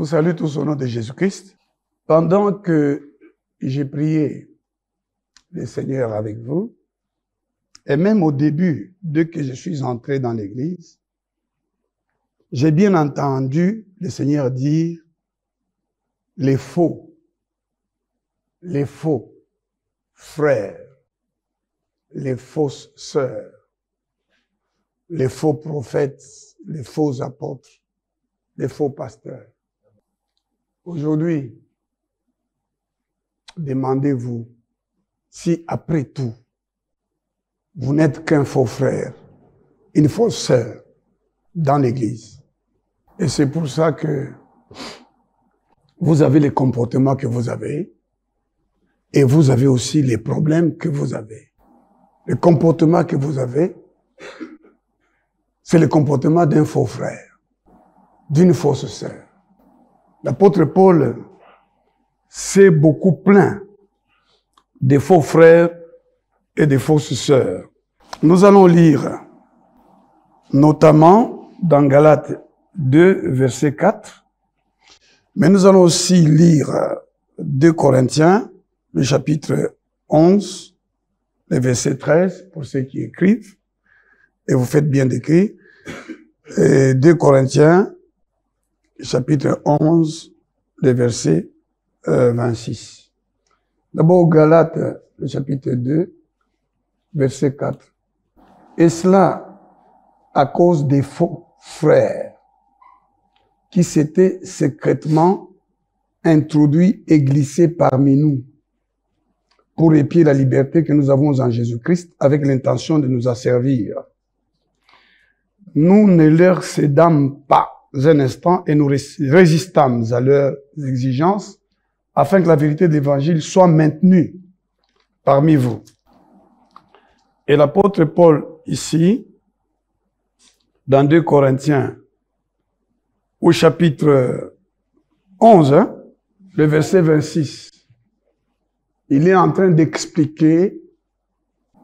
vous salue tous au nom de Jésus-Christ. Pendant que j'ai prié le Seigneur avec vous, et même au début, dès que je suis entré dans l'église, j'ai bien entendu le Seigneur dire les faux frères, les fausses sœurs, les faux prophètes, les faux apôtres, les faux pasteurs. Aujourd'hui, demandez-vous si après tout, vous n'êtes qu'un faux frère, une fausse sœur dans l'église. Et c'est pour ça que vous avez les comportements que vous avez et vous avez aussi les problèmes que vous avez. Le comportement que vous avez, c'est le comportement d'un faux frère, d'une fausse sœur. L'apôtre Paul s'est beaucoup plaint des faux frères et des fausses sœurs. Nous allons lire, notamment dans Galates 2, verset 4, mais nous allons aussi lire 2 Corinthiens, le chapitre 11, le verset 13, pour ceux qui écrivent, et vous faites bien d'écrire, et 2 Corinthiens, chapitre 11, le verset 26. D'abord, Galates, le chapitre 2, verset 4. Et cela à cause des faux frères qui s'étaient secrètement introduits et glissés parmi nous pour épier la liberté que nous avons en Jésus-Christ avec l'intention de nous asservir. Nous ne leur cédâmes pas un instant et nous résistâmes à leurs exigences afin que la vérité de l'Évangile soit maintenue parmi vous. Et l'apôtre Paul, ici, dans 2 Corinthiens, au chapitre 11, le verset 26, il est en train d'expliquer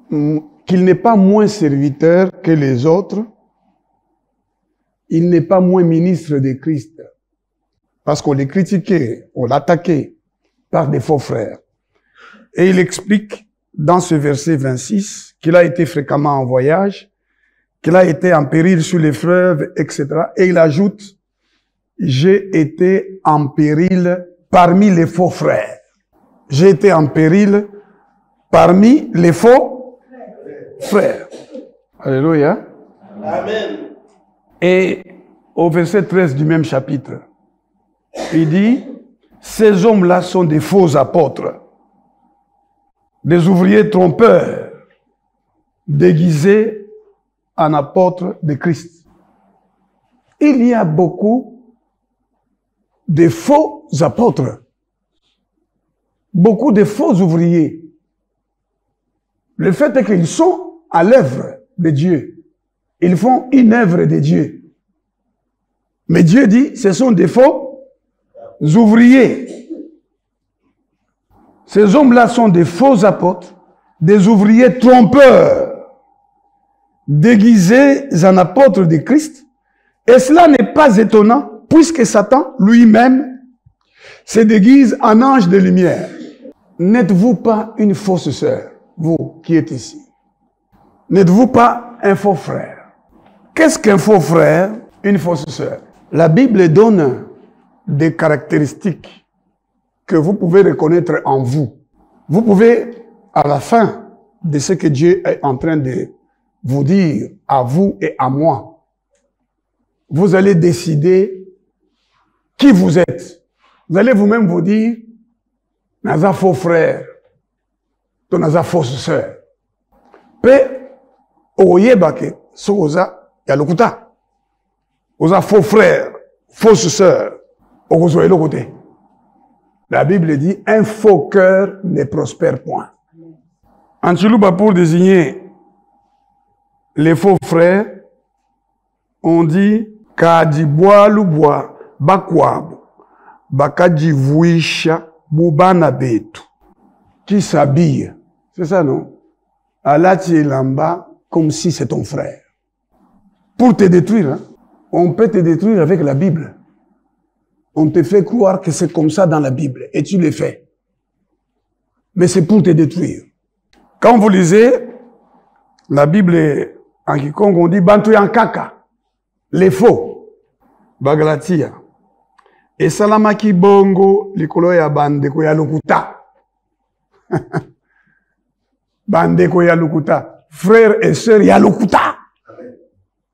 qu'il n'est pas moins serviteur que les autres, il n'est pas moins ministre de Christ, parce qu'on les critiquait, on l'attaquait par des faux frères. Et il explique dans ce verset 26 qu'il a été fréquemment en voyage, qu'il a été en péril sur les fleuves, etc. Et il ajoute, j'ai été en péril parmi les faux frères. J'ai été en péril parmi les faux frères. Alléluia. Amen. Et au verset 13 du même chapitre, il dit, ces hommes-là sont des faux apôtres, des ouvriers trompeurs, déguisés en apôtres de Christ. Il y a beaucoup de faux apôtres, beaucoup de faux ouvriers. Le fait est qu'ils sont à l'œuvre de Dieu. Ils font une œuvre de Dieu. Mais Dieu dit, ce sont des faux ouvriers. Ces hommes-là sont des faux apôtres, des ouvriers trompeurs, déguisés en apôtres de Christ. Et cela n'est pas étonnant, puisque Satan, lui-même, se déguise en ange de lumière. N'êtes-vous pas une fausse sœur, vous qui êtes ici? N'êtes-vous pas un faux frère? Qu'est-ce qu'un faux frère, une fausse sœur? La Bible donne des caractéristiques que vous pouvez reconnaître en vous. Vous pouvez, à la fin de ce que Dieu est en train de vous dire à vous et à moi, vous allez décider qui vous êtes. Vous allez vous-même vous dire, naza faux frère, to naza fausse sœur. Pe, oyebake, soza, ya lokuta. Oza faux frère, fausse sœur, okozoye le côté. La Bible dit, un faux cœur ne prospère point. En Chilouba, pour désigner les faux frères, on dit, kadibwa lubwa, bakwabo, bakajivuisha, bubana betu. Qui s'habille. C'est ça, non? Alati lamba, comme si c'est ton frère. Pour te détruire, hein? On peut te détruire avec la Bible. On te fait croire que c'est comme ça dans la Bible et tu le fais. Mais c'est pour te détruire. Quand vous lisez la Bible en quiconque, on dit Bantu Yankaka, les faux, Bagalatia. Et Salamaki Bongo, likolo ya bandeko ya lokuta. Bandeko ya lokuta. Frères et sœurs ya lokuta.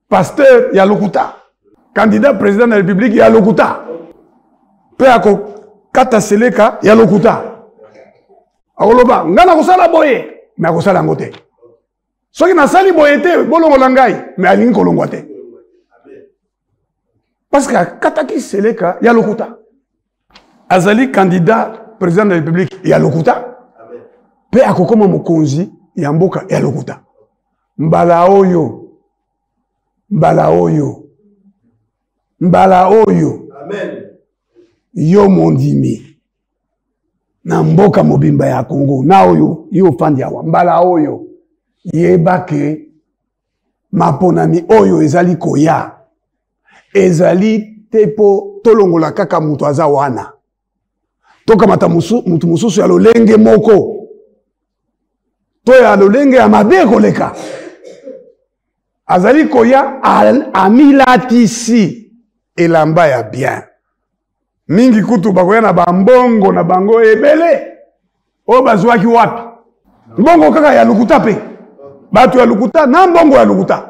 Pasteur ya lokuta. Candidat président de la République ya lokuta. Pe ako kata seleka ya lokuta. Akoloba, ngana kosala boye, mais akosala ngote. Soki na sali boye te, bolongo langai, mais alingi kolongwa te. Parce que kataki seleka ya lokuta. Azali candidat président de la République ya lokuta. Pe akokoma mokonzi ya mboka ya lokuta. Mbala oyo. Mbala oyo. Mbala oyo. Amen. Yo mondimi. Na mboka mobimba ya Congo. Na oyo. Yo fandi awa. Mbala oyo. Yebake. Maponami oyo ezali koya. Ezali tepo tolongola kaka mutu aza wana. Toka mata mutu mususu ya lolenge moko. To ya lolenge ya mabe koleka. Azali koya amilatisi elamba ya bien. Mingi kutu bakoya na bambongo na bango ebele. O bazwaki wapi? Mbongo kaka ya lukuta pe. Batu ya lukuta na mbongo ya lukuta.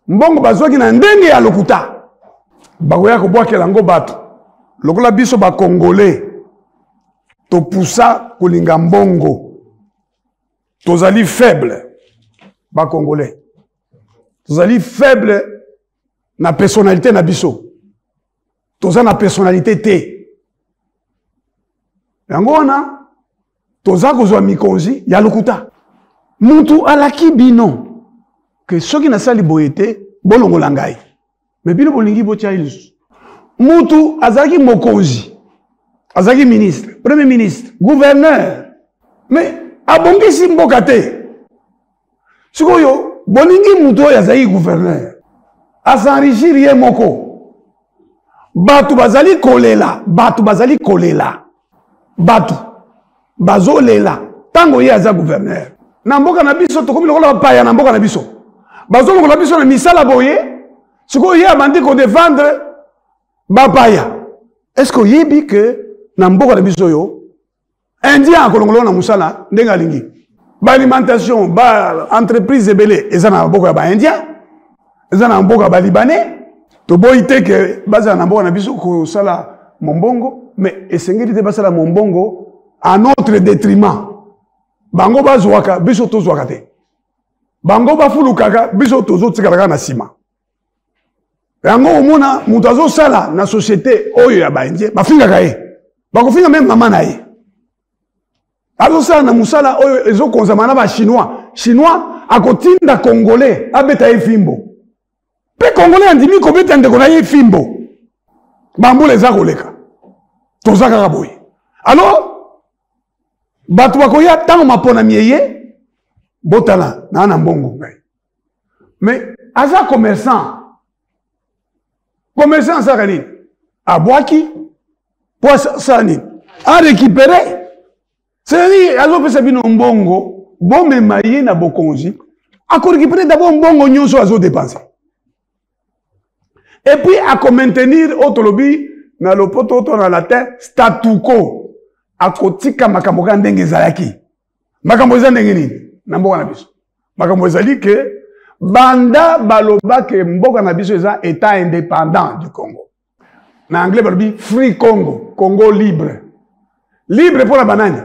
Mbongo bazwaki na ndenge ya lukuta. Bakoya kobwakela ngo batu. Lokola biso ba Congolais. To poussa kolinga mbongo. Tozali faible. Ba Congolais. Tozali faible na personnalité na biso. Toza na personnalité te. Yango wana toza kozwa mikonzi ya lokuta. Mutu alaki bino ke soki na sali boyete bolongola ngai. Mais bino bolingi botia ilusu. Mutu azaki mokonzi. Azaki ministre, premier ministre, gouverneur. Mais abongisi mboka te. Sikoyo bolingi mutu oyo azali gouverneur. Asanrichir ye moko. Batu bazali kolela. Batu bazali kolela. Batu. Bazolela. Tango ye aza gouverneur. Na mboka na biso tokomi lokola bapaya na mboka na biso. Bazolokola biso na misala boye. Sikoyo ye abandi ko défendre bapaya. Est-ce que yebi que na mboka na biso yo Indien akolongolo na musala ndenga lingi. Ba alimentation, ba entreprise ebele eza na mboka ba Indien, eza na mboka ba Libanais. To boite ke baza na mboka na biso ko sala mombongo, mais esengeli te basala mombongo à notre détriment. Bango bazwaka biso tozwaka te. Bango bafulukaka biso tozotikaka na sima. Yango omona mutu azosala na société oyo ya ba Indien, bafingaka ye. Bakofinga même mama na ye. Azosala na musala oyo ezokonzama na ba chinois. Chinois akotinda congolais abeta ye fimbo. Pe congolais andimi ko beta ndeko na ye fimbo. Bambula eza koleka. Toza kaka boye. Alors batu bakoya tango mapona mieye botala na mbongo ngai. Mais aza commerçant. Commerçant ça kani. Abwaki pour ça ni. A récupérer. C'est-à-dire, alors que c'est bien un bongo, bon mais maïe na bokonzi, à récupérer d'abord un bongo nyonso azo dépenser. Et puis à maintenir autre lobby na lopoto na la terre statu quo à kotika makambo ka ndenge zalaki. Makambo za ndenge nini? Na mboka na biso. Makambo zali que banda baloba ke mboka na biso eza état indépendant du Congo. Na anglais balobi free Congo, Congo libre. Libre pour la banane.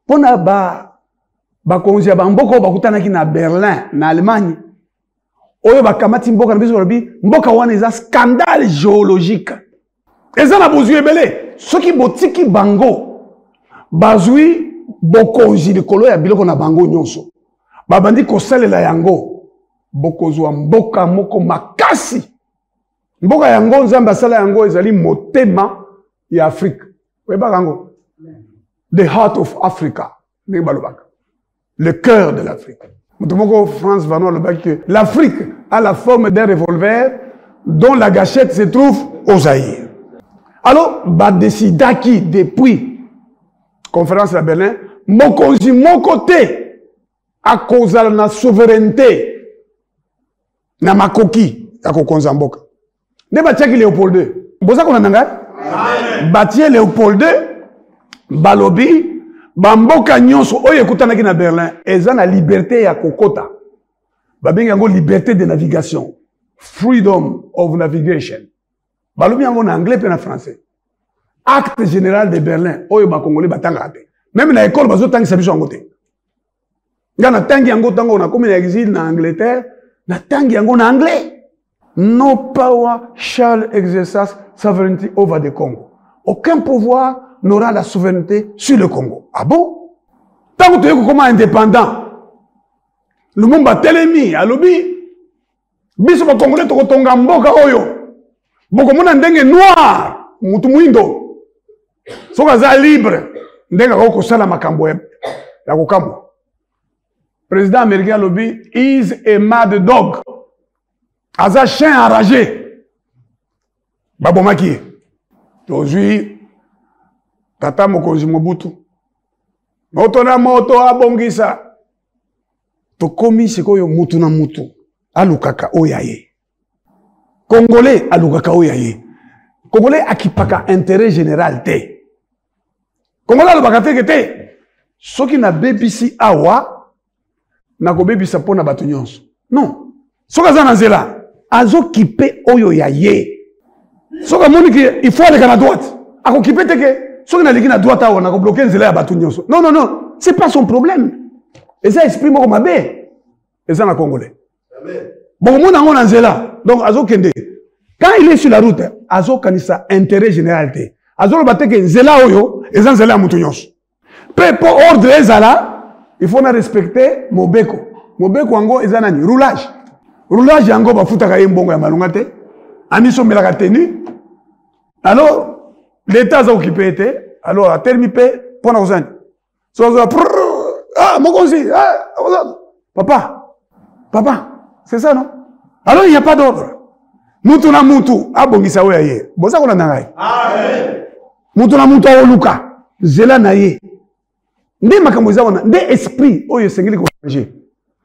Pona ba konzi ya bamboko bakutanaki na Berlin na Allemagne. Oyo bakamati mboka na biso balobi mboka wana eza scandale géologique. Eza na bozwi ebele. Soki botiki bango bazwi bokonzi likolo ya biloko na bango nyonso. Babandi kosalela yango bokozwa mboka moko makasi. Mboka yango nzambe asala yango ezali motema ya Afrique. Weba yango. The heart of Africa. Le cœur de l'Afrique. France Vano que l'Afrique a la forme d'un revolver dont la gâchette se trouve au Zaïre. Alors, décidaki depuis conférence à Berlin, mokonzi mon côté à cause de la souveraineté na makoki à kokonza mboka. Ne batiaki Léopold II. Boza kona nanga? Batie Léopold II, balobi, bamboka nyonso oyo ekutanaki na Berlin, eza na liberté ya kokota. Babengi yango liberté de navigation. Freedom of navigation. Balobi yango na anglais pe na français. Acte général de Berlin, oyo ba congolais batanga te. Même na école bazo tangi sabiso yango te. Nga na tangi yango tango na komi na exil na Angleterre, na tangi yango na anglais. No power shall exercise sovereignty over the Congo. Aucun pouvoir n'aura la souveraineté sur le Congo. Ah bon? Tant que tu es comme indépendant, le monde a télémi, à l'obi, biso ba Congolais to kotonga mboka oyo. Boko mona ndenge noir, mutu mwindo. Soka za libre, ndenga ko sala makambo ya kokambo. Président américain lobby is a mad dog. Aza chien enragé. Babomaki. Aujourd'hui, tata mokonzi Mobutu. Moto na moto abongisa. Tokomi sikoyo mutu na mutu. Alukaka oyaye. Congolais alukaka oyaye. Congolais akipaka intérêt général te. Congolais alukaka te kete. Soki na bebisi awa, na ko bebisa pona batu nyonso. Non. Soka za na nzela. Azo kipe oyo ya ye. Soka moni ki il faut aller à droite. Ako kipe teke. Soka na liki na droite awa na ko bloquer nzela ya batu nyonso. Non non non, c'est pas son problème. Et ça exprime comme mabe. Et ça na congolais. Amen. Bon mon na nzela. Donc azo kende. Quand il est sur la route, azo kanisa intérêt général te. Azo lo bateke nzela oyo, eza nzela ya mutu nyonso. Pe pour ordre ezala, il faut na respecter mobeko. Mobeko ango eza nani? Roulage. Roulage yango bafutaka ye mbongo ya malunga te. Amiso melaka tenu. Alors, l'État a occupé te. Alors, a terminé pour nous en. Ah, mokonzi, papa, c'est ça non? Alors, il n'y a pas d'ordre. Mutu na mutu, abongisa we ye. Boza kona nangai. Amen. Mutu na mutu oluka, zela na ye. Nde makambo za wana, nde esprit oyo sengeli ko changer.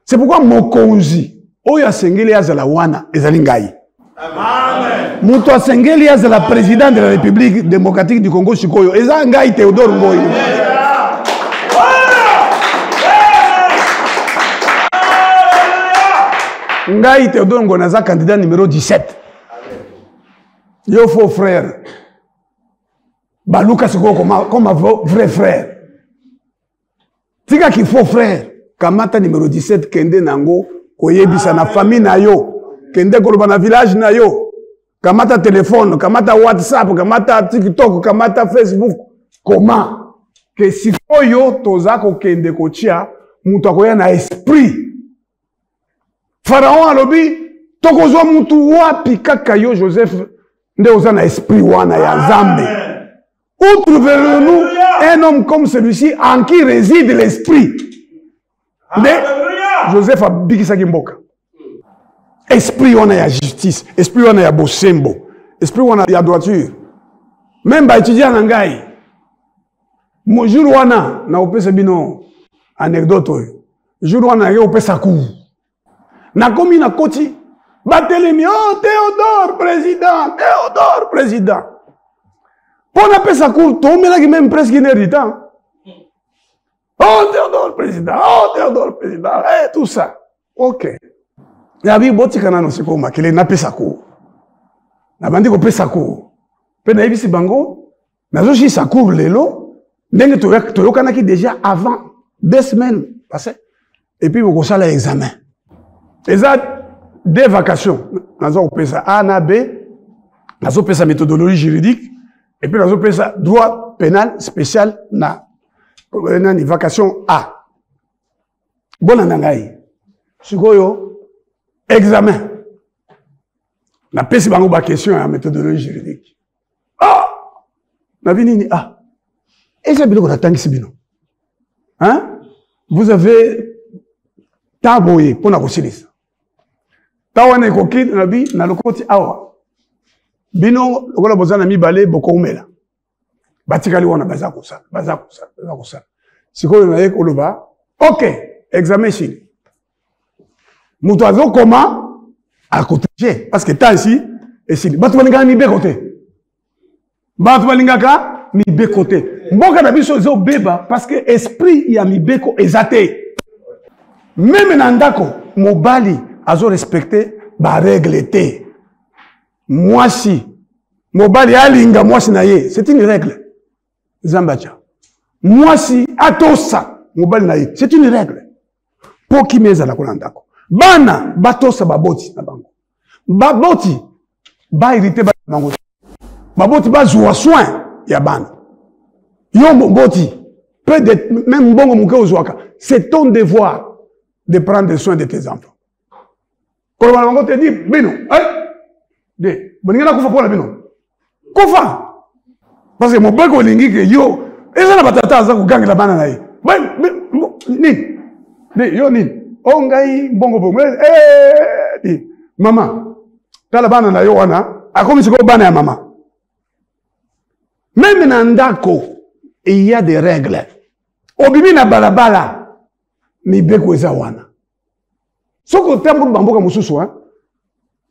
C'est pourquoi mokonzi oyo asengeli azala wana ezali ngai. Amen. Mutu asengeli azala président de la République démocratique du Congo sikoyo eza ngai Théodore Ngoyi. Ngai Théodore Ngoyi naza candidat numéro 17. Yo faux frère. Baluka sikoyo comme vrai frère. Tika ki faux frère. Kamata numéro 17 kende nango koyebisa na famille na yo. Kende koloba na village na yo. Kamata téléphone, kamata WhatsApp, kamata TikTok, kamata Facebook. Comment? Que si yo toza ko kende kochia, mutu akoya na esprit. Pharaon alobi, tokozwa mutu wapi kaka yo Joseph nde oza na esprit wana ya Nzambe. Où trouverions-nous un homme comme celui-ci en qui réside l'esprit? Joseph a bikisaki mboka. Esprit wana ya justice, esprit wana ya bosembo, esprit wana ya droiture. Même ba étudiant na ngai. Mo jour wana na opesa bino anecdote oyo. Jour wana ya opesa ku. Na komi na koti batelemi oh Théodore président. Pour na pesa ku to melaki même presque une heure de temps. Oh Théodore président, et tout ça. OK. Yabi botika na nosiko makele na pesa ko. Na bandi ko pesa ko. Pe na ibisi bango na zo shi sakour lelo ndenge to yokanaki déjà avant 2 semaines passé. Et puis vous sala examen. Et ça des vacations. Nazo pesa A na B, nazo pesa méthodologie juridique et puis nazo pesa droit pénal spécial na une vacation A. Bon nangai. Sikoyo examen. Na pesi bango ba question à méthodologie juridique. Ah! Na binini ah. Et ça biloko natangisi bino. Hein? Vous avez taboye pour na kosilisa. Tawana ekoki na bi na lokoti awa. Bino, lokola bozana mibale, boko umela. Batikali wana, baza kosa. Sikoyo na ye koloba, ok, examen chine. Mouto azo koma, à côté. Parce que tant ici, et si. Batu balinga mi be côté. Batu balinga ka, mi be côté. Mboka na biso zo beba, parce que esprit ya mi beko ezate. Même nandako, mobali, azo respecté, ba règle te. Moi si, mobali alinga, moi si na ye, c'est une règle. Zambacha. Moi si, atosa, mobali na ye, c'est une règle. Pour qui meza la kolandako. Bana, batosa baboti na bango. Baboti, ba irité ba bango. Baboti ba jouer soin ya bana. Yo boti, peut-être même bongo muke ozwaka. C'est ton devoir de prendre soin de tes enfants. Quand on te dit, bino, de, boningana kufa pour la bino. Kufa. Parce que mon beko lingi que yo, eza na batata aza kugangi la bana na ye. Ni, yo ni. Ongai bongo bongo. Maman, tala bana na yo wana, akomi siko bana ya maman. Même nandako, il y a des règles. Obibi na balabala, mi beko eza wana. Soko tembo bamboka mususu, hein?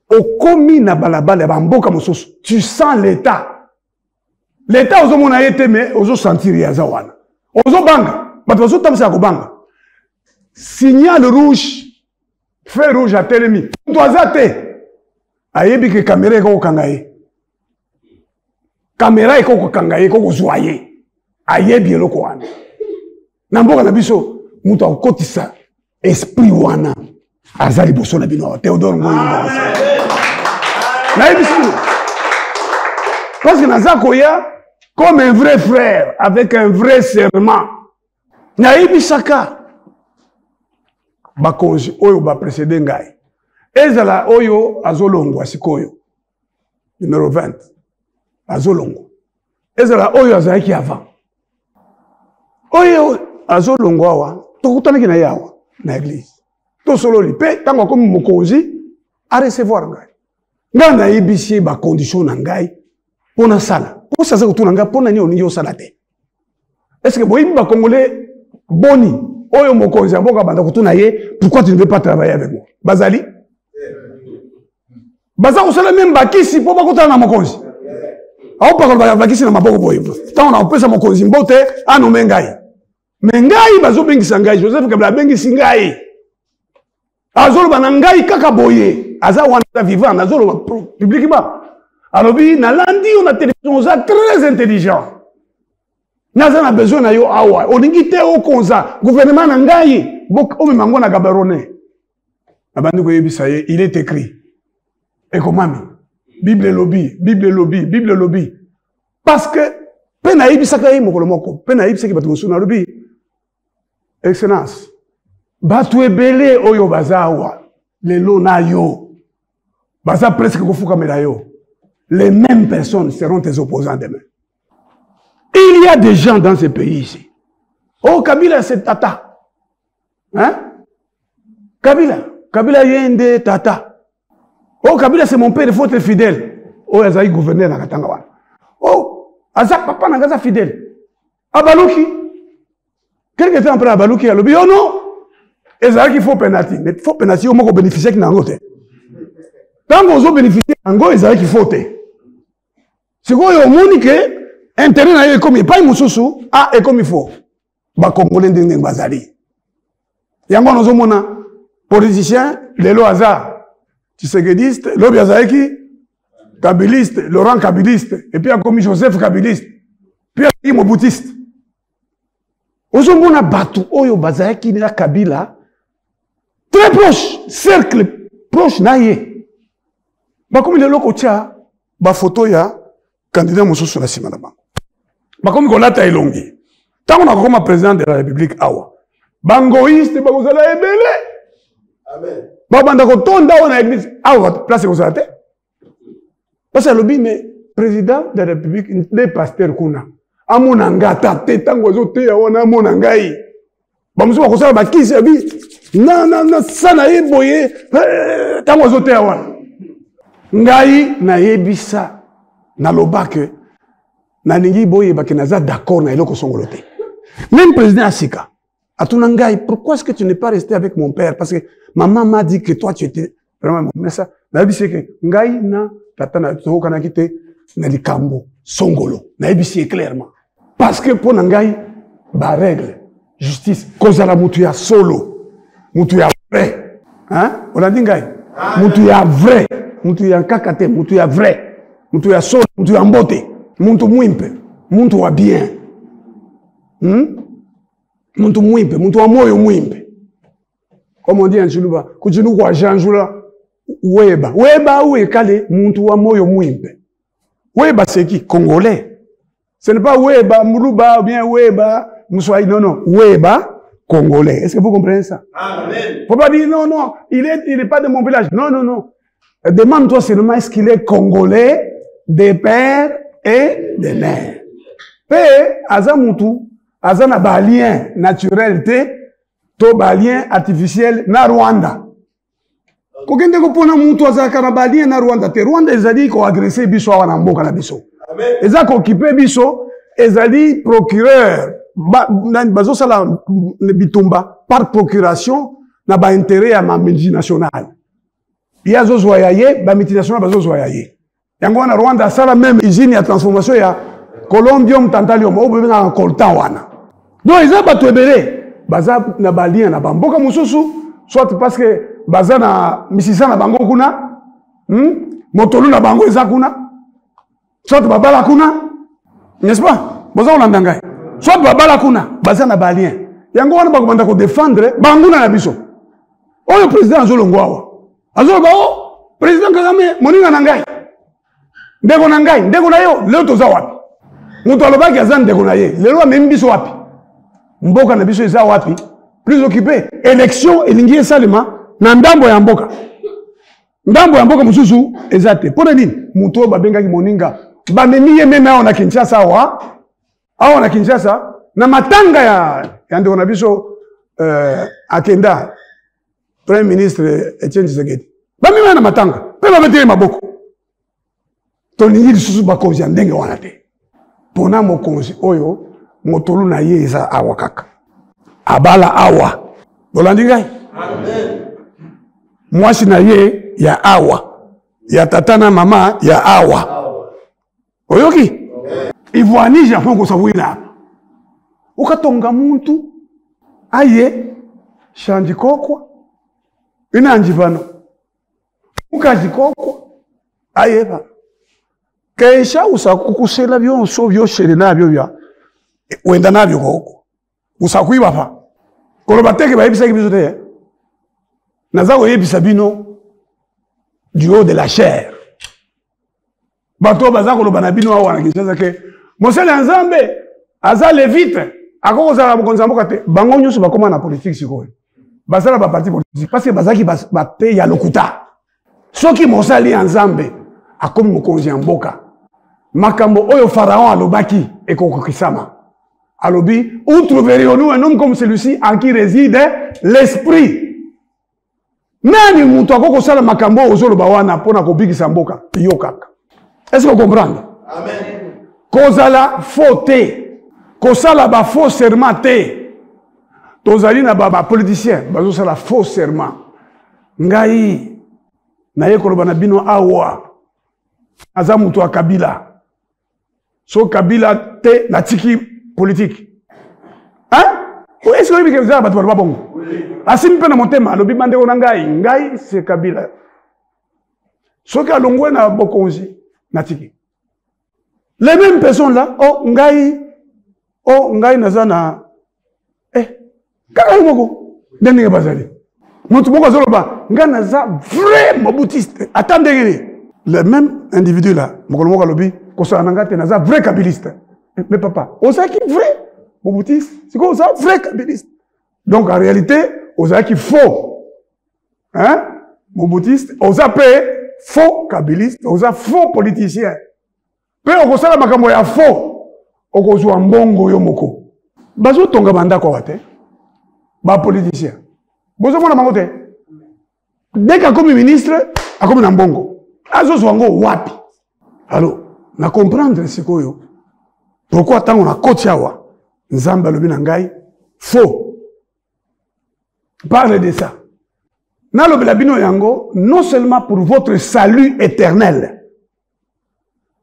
Okomi na balabala bamboka mususu. Tu sens l'état. L'état ozo mona yete me ozo sentir ya za wana. Ozo banga, bato ozo tamsa ko banga. Signal rouge, feu rouge à telemi. Toazate. Ayebi ke caméra ko kangaye. Caméra ko kangaye ko zoyer. Ayebi eloko wana. Na mboka na biso mutu akotisa esprit wana. Azali boso na bino Théodore Ngoyi. Na yebi sino. Parce que nazako ya comme un vrai frère avec un vrai serment. Na yebi saka. Bakonzi oyo ba précédé ngai. Ezala oyo azolongwa sikoyo. Numéro 20. Azolongwa. Ezala oyo azaki avant. Oyo azolongwa wa, tokutanaki na yawa na église. To solo li pe tango comme mokonzi a recevoir ngai. Nga na yebisi ba condition na ngai pona sala. Po sa ko tuna ngai pona ni oni yo sala te. Est-ce que boyi ba congolais boni oyo mokonzi amboka banda kutuna ye, pourquoi tu ne veux pas travailler avec moi? Bazali? Baza kusala même bakisi po bakutana na mokonzi. Au pa bakisi na maboko boye. Tant on a pesa mokonzi mbote ano mengai. Mengai bazo bengisa ngai, Joseph Kabila bengisi ngai. Azolo banangai kaka boye. Aza wana vivant, azolo publiquement. Alobi na landi on a télévision, on est très intelligent. Naza na besoin na yo awa. Olingi te o konza. Gouvernement na ngai. Bok o mango na gabarone. Abandi ko yebisa ye, il est écrit. Et comment Bible lobby, Bible lobby, Bible lobby. Parce que pena yebisa ka ye mokolo moko. Pena yebisa ki batu na lobby. Excellence. Batu ebele oyo bazawa. Lelo na yo. Baza presque kofuka mela yo. Les mêmes personnes seront tes opposants demain. Il y a des gens dans ce pays ici. Oh, Kabila, c'est Tata. Hein? Kabila, yende Tata. Oh, Kabila, c'est mon père, il faut être fidèle. Oh, Azaï gouverneur na Katangawa. Oh, Azak papa na Gaza fidèle. Abalouki. Quelque temps après Abalouki, il a dit, oh non, Ezaki, il faut penalty. Mais il faut penalty, au moins qu'on bénéficie de l'angote. Tant qu'on bénéficie de l'angote, Ezaki, il faut te. C'est quoi, il y a un intérêt na yo comme il paye mususu ah et comme il faut ba congolais ndenge bazali yango nozo mona politicien lelo aza tshisekediste lobi azaki kabiliste Laurent kabiliste et puis a commis Joseph kabiliste puis a mobutiste ozo mona batu oyo bazaki na Kabila très proche cercle proche na ye ba comme lelo ko tia ba photo ya candidat mususu na sima na bango. Bakomi kolata elongi. Tango na koma président de la République awa. Bangoïste bakozala ebele. Amen. Babanda ko tonda na église awa place ko salate. Parce que lobi mais président de la République des pasteurs kuna. Amona ngata te tango zote ya wana amona ngai. Bamusu bakosala bakisi abi. Na sana eboye tango zote ya wana. Ngai na yebisa naloba que naningi boye ba que naza d'accord na eloko songolo te. Même président Asika, Atunangai, pourquoi est-ce que tu n'es pas resté avec mon père? Parce que maman m'a dit que toi tu étais vraiment mais ça, na c'est que ngai na tata na to kana kite na likambo songolo. Na c'est clairement. Parce que pour nangai ba règle justice cause la mutu ya solo, mutu ya vrai. Hein? On a dit ngai. Mutu ya vrai, mutu ya kakate, mutu ya vrai, mutu ya solo, mutu ya mbote, mutu mwimpe, mutu wa bien. Muntu mwimpe, muntu wa moyo mwimpe. Comme on dit en Chiluba, kuchinu kwa janjula weba. Weba ou ekale muntu wa moyo mwimpe. Weba c'est qui? Congolais. Ce n'est pas weba muluba ou bien weba moussouaï, non, non. Weba congolais. Est-ce que vous comprenez ça? Amen. Faut pas dire non, non, il est pas de mon village. Non, non, non. Demande-toi seulement est-ce qu'il est congolais des pères et des mères. Père, azamutu, azana balien naturel te, to balien artificiel na Rwanda. Kokende ko pona mutu azaka na balien na Rwanda te. Rwanda ezali ko agresser biso wana mboka na biso. Amen. Eza ko occuper biso, ezali procureur bazo sala bitumba par procuration na ba intérêt ya ma multinationale. Ya zo zoyaye ba multinationale bazo zoyaye. Yango wana Rwanda sala même usine ya transformation ya Colombium Tantalum o bebe na coltan wana. Donc ils ont battu ebele baza na balien na bamboka mususu soit parce que baza na misisa na bango kuna motolu na bango eza kuna soit babala kuna n'est-ce pas boza olanda ngai soit babala kuna baza na balien yango wana bakomanda ko défendre banguna na biso oyo président azolongwawa azoloba o président Kagame moninga na ngai ndeko na yo leo toza wapi mutu alobaki aza ndeko na ye lelo amemi biso wapi mboka na biso eza wapi plus occupé élection elingi esalema na ndambo ya mboka mususu eza te pona nini mutu oyo babengaki moninga bamemi ye meme awa na Kinshasa awa na Kinshasa na matanga ya ndeko na biso akenda premier ministre Etienne Tshisekedi bamemi na matanga pe babetele maboko tolingi lisusu bakonzi ya ndenge wana te pona mokonzi oyo motolu na ye eza awa kaka abala awa bolandi ngai amen mwasi na ye ya awa ya tata na mama ya awa oyoki ivwani japon ko sabuina ukatonga muntu aye shanji kokwa inanji vano ukaji kokwa aye ba keisha usakukusela byonso byoshele nabyo bya wenda nabyo koko usakwiba pa koloba teke bayebisa ki biso te naza koyebisa bino du haut de la chair bato baza koloba na bino awa na Kinshasa ke mosele ya Nzambe aza levite akokozala mokonzi ya mboka te bango nyonso bakoma na politique sikoyo basala ba parti politique parce que bazaki bape ya lokuta soki mosali ya Nzambe akomi mokonzi ya mboka makambo oyo Pharaon alobaki ekokokisama alobi où trouverions-nous un homme comme celui-ci en qui réside l'esprit nani mutu akokosala makambo ozoloba wana pona kobikisa mboka yo kaka est-ce que vous comprenez amen kozala faux te kosala ba faux serment te tozali na ba politicien bazosala faux serment ngai naye koloba na bino awa aza mutu wa Kabila so Kabila te na tiki politique hein est-ce que vous avez battu ba bongo asimi pe na motema lobi bande ko ngai c'est Kabila so ka longwe na bokonzi na tiki les mêmes personnes là oh ngai nazana kaka moko ndenge bazali mutu moko zoloba ngai naza vrai mobutiste attendez les mêmes individus là mokolo moko lobi ko sa nanga te naza vrai kabiliste mais papa osa qui vrai mobutiste c'est quoi ça vrai kabiliste donc en réalité osa qui faux hein mobutiste osa pe faux kabiliste osa faux politicien pe okosala makambo ya faux okozwa mbongo yo moko bazo tonga banda ko wate ba politicien bozo mona mango te dès que comme ministre akomi na mbongo azo zwango wapi allo na comprendre ce koyo. Pourquoi tant on a kotiawa, nzamba lobi nangai, faux. Parle de ça. Na lobi labino yango, non seulement pour votre salut éternel,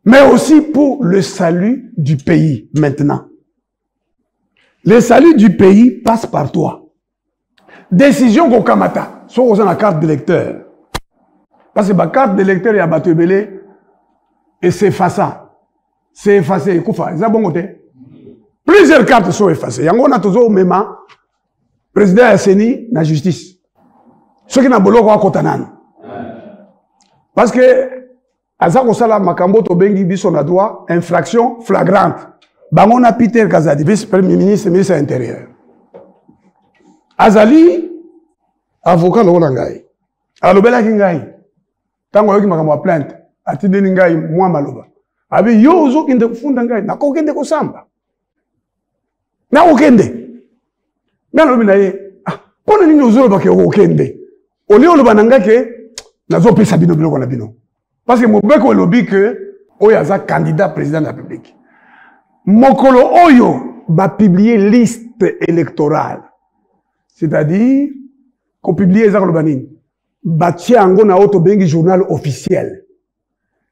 mais aussi pour le salut du pays maintenant. Le salut du pays passe par toi. Décision kokamata, soit on a la carte d'électeur. Parce que la carte d'électeur, il y a battu belé et c'est effacé. C'est effacé. C'est bon côté. Plusieurs cartes sont effacées. Il y a un toujours même président Asseni na justice. Ceux qui n'ont pas le kotanan. Parce que Azako Sala Makambo Tobengi Bison a droit infraction flagrante. Bangona Peter Kazadi, vice-premier ministre, ministre de l'Intérieur. Azali, avocat de Rolangai. Alobela Kingai. Tango yoki makambo plainte atindeni ngai mwa maloba abi yo ozokende kufunda ngai nakokende kosamba na okende na lobi na ye pona nini ozoloba ke okende oli oloba na ngai ke nazopesa bino biloko na bino parce que mobeko lobi ke oyo aza candidat président de la République mokolo oyo ba publier liste électorale c'est-à-dire qu'on publie ezaka loba nini batie yango na auto bengi journal officiel.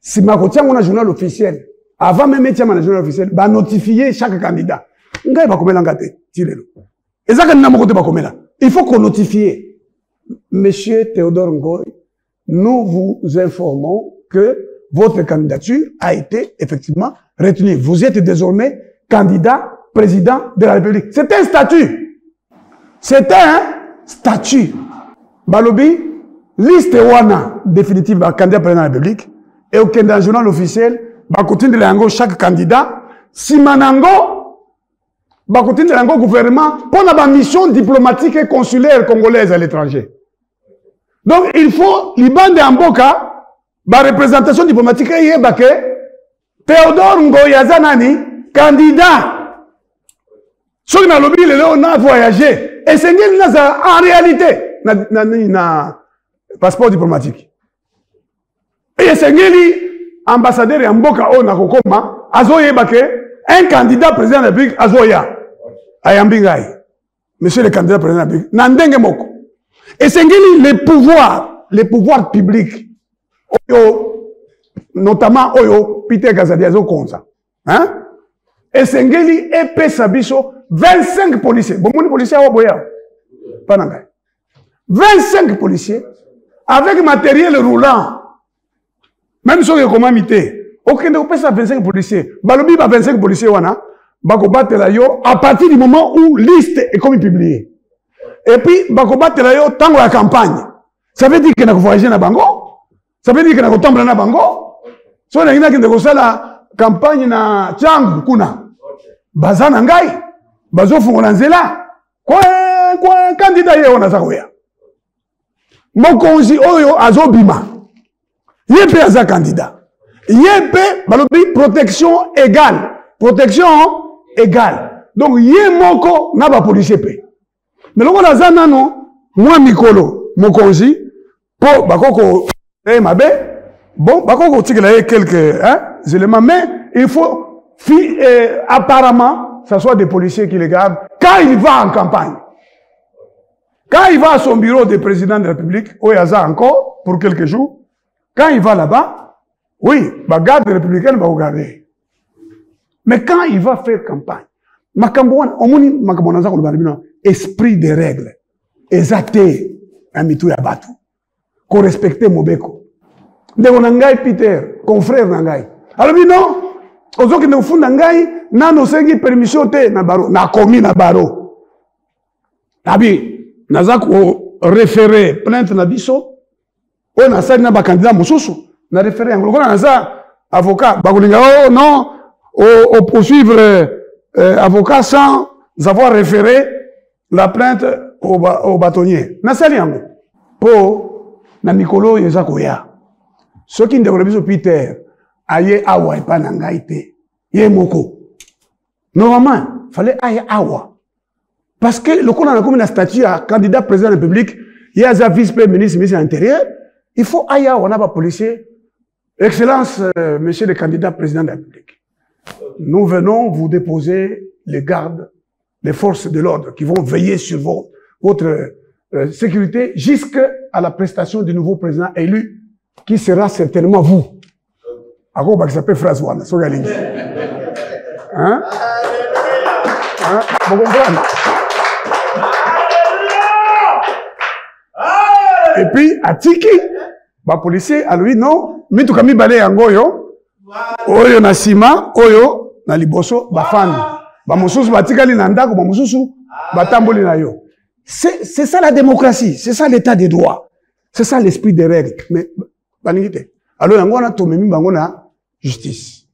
Si ma kotiango na journal officiel, avant même etiama na journal officiel, ba notifier chaque candidat. Ngai ba komela ngate, tilelo. Ezaka na mokote ba komela. Il faut qu'on notifie. Monsieur Théodore Ngoy, nous vous informons que votre candidature a été effectivement retenue. Vous êtes désormais candidat président de la République. C'est un statut. C'est un statut. Balobi, liste wana définitive ba candidat président de la République et aucun dans le journal officiel ba continue de lango chaque candidat si manango ba continue de lango gouvernement pour la mission diplomatique et consulaire congolaise à l'étranger. Donc il faut libande en boka ba représentation diplomatique et ba ke Théodore Ngoyaza nani candidat so na lobby le on a voyagé et c'est en réalité na passeport diplomatique. Et c'est ambassadeur et mboka o na kokoma azoye bake un candidat président de la République azoya ayambingai. Monsieur le candidat président de la République nandenge moko. Et c'est les pouvoirs publics oyo notamment oyo Peter Kazadi azo konza. Hein? Et c'est épée sabiso 25 policiers. Bon mon policier a boya. Pas nangai. 25 policiers avec matériel roulant. Même si on est comment mité. Aucun de ça 25 policiers. Balobi ba 25 policiers wana bako batela yo à partir du moment où liste est comme publiée. Et puis bako batela yo tango la campagne. Ça veut dire que na voyager na bango. Ça veut dire que na tomber na bango. So na ina kende ko sala campagne na changu kuna. Bazana ngai. Bazo fungola nzela. Kwa candidat ye wana zakoya. Mokonzi oyo azobima. Yepe aza candidat. Yepe balobi protection égale. Protection égale. Donc ye moko na ba policier pe. Mais loko na za nano mwa mikolo mokonzi po bakoko mabe bon bakoko tikela ye quelques éléments mais il faut apparemment ça soit des policiers qui les gardent quand il va en campagne. Quand il va à son bureau de président de la République, où il y a encore pour quelques jours, quand il va là-bas, oui, la garde républicaine va regarder. Mais quand il va faire campagne, esprit des règles, exacté, un mitou yabatu, qu'on respecte Mobeko. De Nangai Peter, confrère Nangai. Alors, non, aux autres qui nous font Nangai, n'a nos cinq permission te, na baro, na commis na baro. Abi, nazak référé plainte na biso on a ça na ba candidat mususu na référé ngolo na za avocat bakulinga oh non au poursuivre avocat sans avoir référé la plainte au bâtonnier na sali yango po na mikolo yeza koya soki ndeko biso Peter aye awa epa na ngai te ye moko normalement fallait aye awa. Parce que le qu'on a comme un statut à candidat président de la République, il y a un vice-premier ministre, ministre de l'Intérieur, il faut ailleurs, on n'a pas policier, Excellence, monsieur le candidat président de la République, nous venons vous déposer les gardes, les forces de l'ordre qui vont veiller sur votre sécurité jusqu'à la prestation du nouveau président élu, qui sera certainement vous. À quoi qui s'appelle phrase one, hein? Hein? Vous comprenez? Et puis, à Tiki, les policiers, à lui, non, mais tout comme il balait en goyo, oyo na sima, oyo na liboso, bafani. Bamosusu batikali na ndako, bamosusu batamboli na yo. C'est ça la démocratie, c'est ça l'état des droits, c'est ça l'esprit des règles. Mais, baningite. Alors, yango na tomemi bango na justice.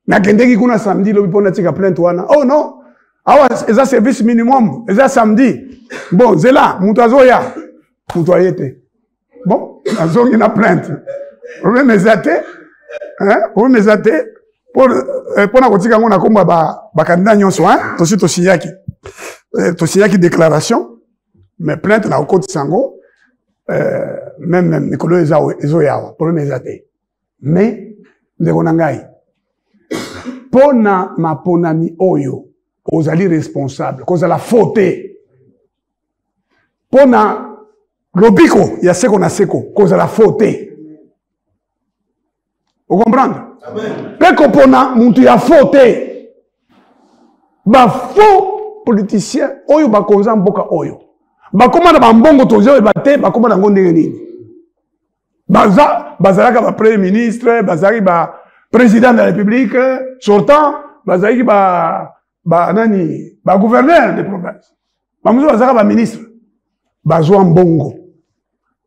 Na kendeki kuna samedi, lobi pona tika plainte wana. Oh non! Awa, eza service minimum, eza samedi. Bon, zela, mutazo ya. Mutoyete. Bon, azongi na plainte. Owe mezate, hein? Owe mezate, pour na kotika ngona komba ba candidat nyonso, hein? Tosiyaki déclaration, mais plainte na okoti sango, même Nikolo ezo yawa, pour mezate. Mais, ndeko nangai, pona maponami oyo, ozali responsable, kozala faute. Pona lobiko, ya seko na seko, kozala faute. Vous comprenez? Peko pona muntu ya faute. Ba faux politicien, oyo ba konza mboka oyo. Ba komanda ba mbongo tozo ebate, ba komanda ngondenge nini. Bazalaka ba premier ministre, bazali ba président de la République, sortant, bazali ba gouverneur de province. Bamuzo bazaka ba ministre. Bazwa mbongo.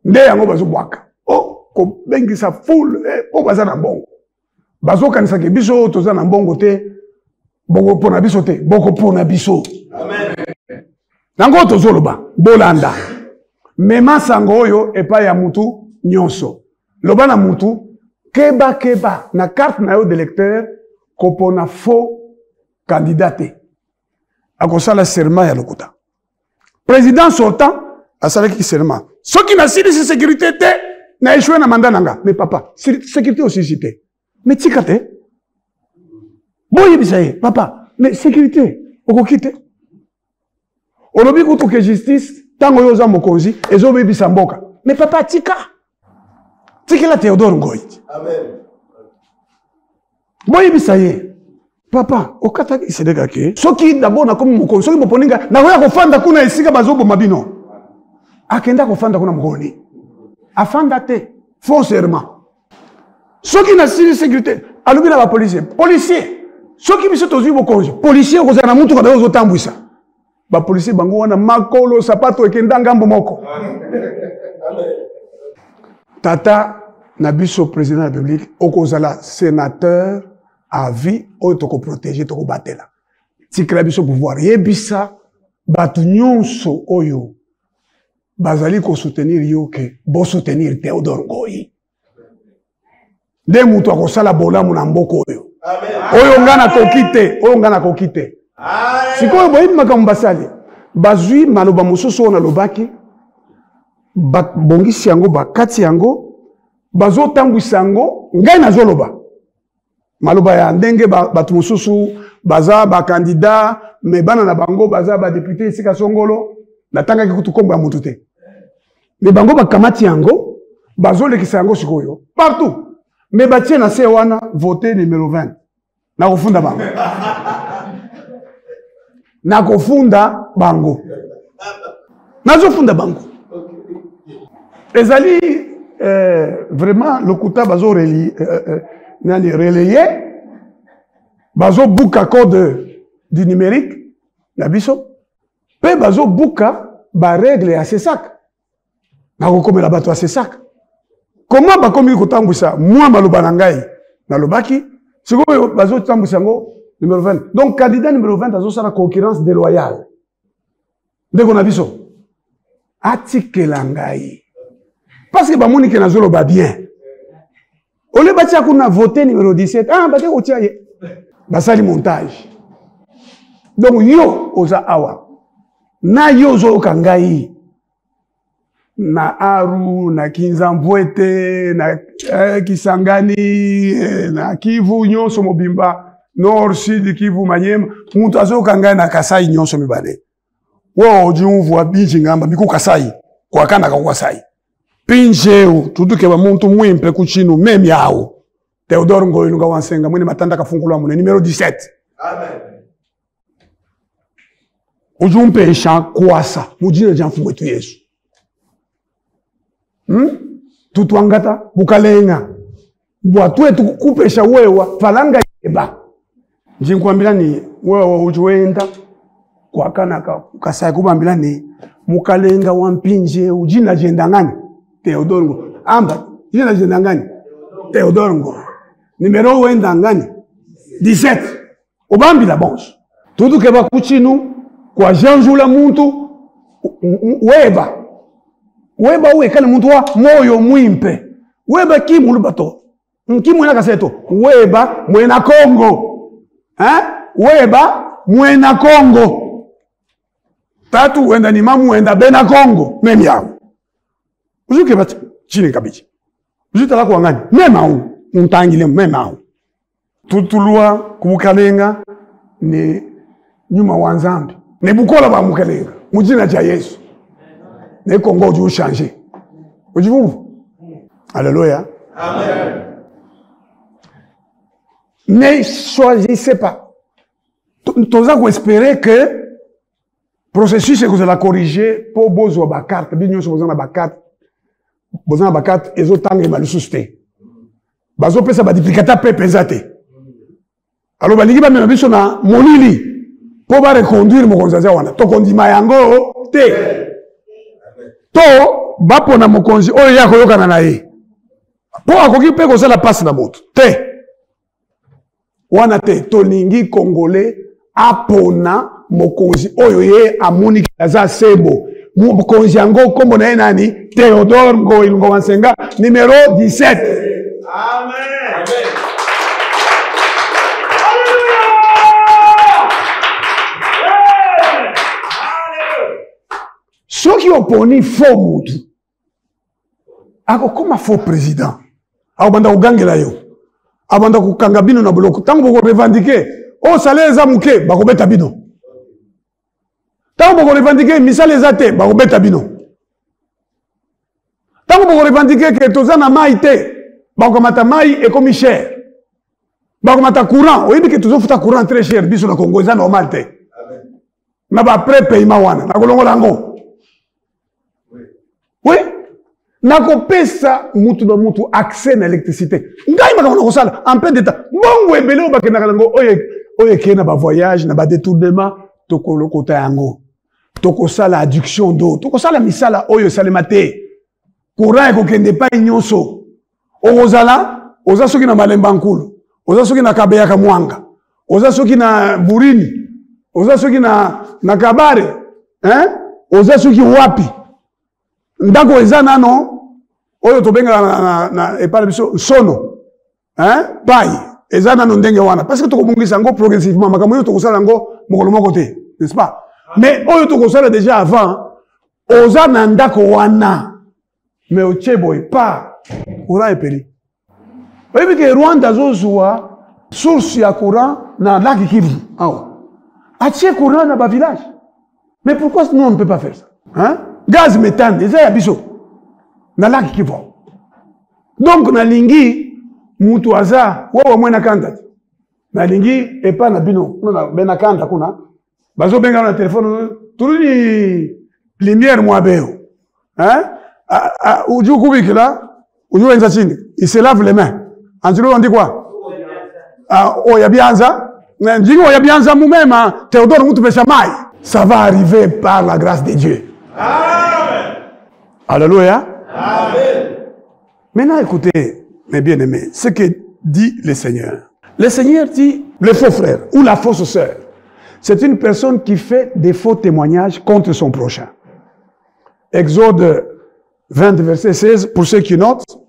Nde yango bazo bwaka. Oh, ko bengi sa foule, oh baza na mbongo. Bazo kanisa ke biso toza na mbongo te. Bongo pona biso te, boko pona biso. Amen. Nango tozo loba, bolanda. Mema sango oyo epa ya mutu nyonso. Loba na mutu keba na carte na yo d'électeur ko pona faux candidat. Akosala serment ya lokuta. Président sortant asalaki serment. Ce qui n'a pas sécurité, n'a échoué na mandat nanga. Mais papa, sécurité aussi cité. Mais tikate. Bon yibisaye, papa, mais sécurité, oko kite. Olobi kutu ke justice, tango yoza mokonzi, ezo bebi samboka. Mais papa, tika. Tikela Théodore Ngoyi. Amen. Bon yibisaye. Papa, okata ki sedeka ke. Soki d'abord na komi mokonzi, soki moponinga, na koya kofanda kuna esika bazobo mabino. Akenda kofanda kuna mkoni. Afanda te. Foncièrement. Ceux qui n'ont pas sécurité, alubi na ba policier. Policier. Ceux qui biso tozu bokonzi. Policier ko za na muntu kada ozo tambwisa. Ba policier bango wana makolo sapato ekenda ngambo moko. Tata na biso président de la République okozala sénateur à vie oyo toko protéger toko batela. Tikela biso pouvoir yebisa batu nyonso oyo bazali ko soutenir yo ke bo soutenir Théodore Ngoyi. Nde mutu akosala bolamu na mboko oyo. Oyo ngana kokite, oyo ngana kokite. Sikoyo boyibi makambo basali. Bazwi maloba mosusu na lobaki. Bongisi yango bakati yango. Bazo tambwisa yango ngai nazoloba. Maloba ya ndenge batu mosusu baza ba candidat me bana na bango baza ba député sika songolo. Natanga kikutu kombo ya mutu te. Me bango bakamati yango bazo lekisa yango sikoyo partout. Me batie na se wana voter numéro 20. Na kofunda bango. Na kofunda bango. Nazo funda bango. Ezali vraiment lokuta bazo relayer bazo buka code du numérique na biso. Pe bazo buka ba règle ya sesak. Na kokomela bato ya sesak. Comment ba komi ko tambwisa moi maloba na ngai na lobaki sikoyo bazo tambwisa ngo numéro 20. Donc candidat numéro 20 azo sala concurrence déloyale. Ndeko na biso atikela ngai. Parce que ba moni ke nazolo ba bien. Ole batia kuna voter numéro 17. Ah ba te ko tia ye. Basali montage. Donc yo oza awa. Na yo zo kangai. na Aru, na Kinzambwete, na Kisangani, na Kivu, nyonso mobimba, Nord, Sud, Kivu, Manyema, muntu azokanga na Kasai nyonso mibale. Wo ojumvu binji ngamba biku Kasai, kwa kana kwa Kasai. Pinjeu, tutuke wa muntu mwimpe kuchinu, memi yao. Theodore Ngoilunga Wansenga, mwini matanda kafungulwa mune, numero 17. Amen. Ujumpe isha kuasa, mujine janfu wetu Yesu. Tutuangata, bukalenga. Buatue tukupesha wewa, falanga yeba. Njinkuambila ni wewa ujuenda, kwa kana Kasai kubambila ni, mukalenga wampinje, ujina jendangani. Theodore Ngo. Amba, ujina jendangani. Theodore Ngo. Numero wenda ngani? 17. Obambi la bonge. Tutu keba kuchinu, kwa janjula muntu, weba. Weba uwe kale muntu wa moyo mwimpe. Weba kimu lubato. Kimu ina kaseto. Weba mwena Kongo. Weba mwena Kongo. Tatu wenda ni mamu wenda bena Kongo. Memi yao. Uzu keba chini kabichi. Uzu tala kwa ngani? Mema huu. Untangile mema huu. Tutulua kumukalenga ni nyuma wanzambi. Ne bukola ba mukalenga. Mujina cha Yesu. Ne Kongo ju changer. Ojivu? Alléluia. Amen. Ne choisissez pas. Toza ko espérer que processus que vous allez corriger pour bozo ba carte, binyo so bozo na ba carte. Bozo na ba carte ezotanga malususte. Bazo pesa ba duplicata pe pesate. Alors balingi ba mema biso na molili po ba reconduire mokonzaza wana. To kondima yango te. To ba pona mokonzi oyo yako yokana na ye. Po akoki pe ko sala passe na moto. Te. Wana te to lingi congolais apona mokonzi oyo ye amoni kaza sebo. Mokonzi yango kombo na ye nani? Theodore Ngoilunga Wansenga numero 17. Amen. Amen. Ceux qui opposent faux moudou, ako comme faux président, abanda ugangela yo, abanda kukanga bino na boloko, tango boko revendiquer, oh salaire za muke, bako beta bino. Tango boko revendiquer, misale za te, bako beta bino. Tango boko revendiquer que toza na maite, bako mata mai ekomi cher. Bako mata courant, oyebi que tozo futa courant très cher, biso na Congo, eza normal te. Amen. Na ba pré-paiement wana, na kolongola ngo. Oui, nako pesa mutu na mutu accès na électricité. Ngai makana ko sala en plein d'état. Bongo ebele o bakena kango oye kena ba voyage na ba détournement to kolokota yango. To ko sala adduction d'eau, to ko sala misala oyo salemate. Courant ko kende pa nyonso. Ozala, oza soki na malemba nkulu, oza soki na kabeya ka mwanga, oza soki na burini, oza soki na kabare, oza soki wapi. Ndako eza nano oyo tobenga na epale biso sono pai eza nano ndenge wana parce que tokobungisa ngo progressivement makambo yo tokosala ngo mokolo moko te, n'est-ce pas? Mais oyo tokosala déjà avant oza na ndako wana mais ocheboy pa courant epeli oyebi ke Rwanda zozwa source ya courant na laki Kivu awa atie courant na ba village. Mais pourquoi nous on ne peut pas faire ça? Gaz méthane, eza ya biso. Na laki Kivu. Donc na lingi mutu aza wewe mwena kanda. Na lingi epa na bino, na bena kanda kuna. Bazo benga na telefone turuni lumière mwabeo. Uju kubikila, uju enza chini. Il se lave les mains. Anjilo on dit quoi? Oya bianza. Njingo oya bianza mumema, Theodore mutu pesa mai. Ça va arriver par la grâce de Dieu. Amen. Alléluia. Amen. Maintenant, écoutez, mes bien-aimés, ce que dit le Seigneur. Le Seigneur dit, le faux frère ou la fausse sœur, c'est une personne qui fait des faux témoignages contre son prochain. Exode 20, verset 16, pour ceux qui notent,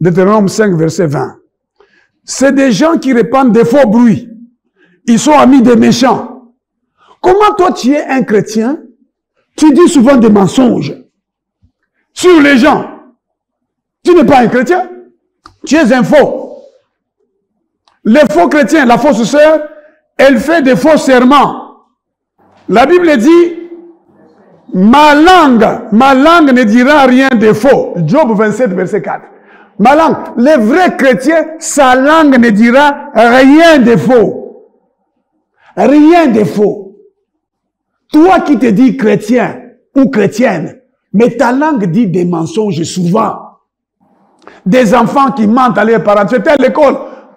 Deutéronome 5, verset 20. C'est des gens qui répandent des faux bruits. Ils sont amis des méchants. Comment toi tu es un chrétien? Tu dis souvent des mensonges. sur les gens. Tu n'es pas un chrétien. Tu es un faux. Les faux chrétiens, la fausse sœur, elle fait des faux serments. La Bible dit, ma langue ne dira rien de faux. Job 27, verset 4. Ma langue, les vrais chrétiens, sa langue ne dira rien de faux. Rien de faux. Toi qui te dis chrétien ou chrétienne, mais ta langue dit des mensonges souvent. Des enfants qui mentent à leurs parents. Tu étais à l'école.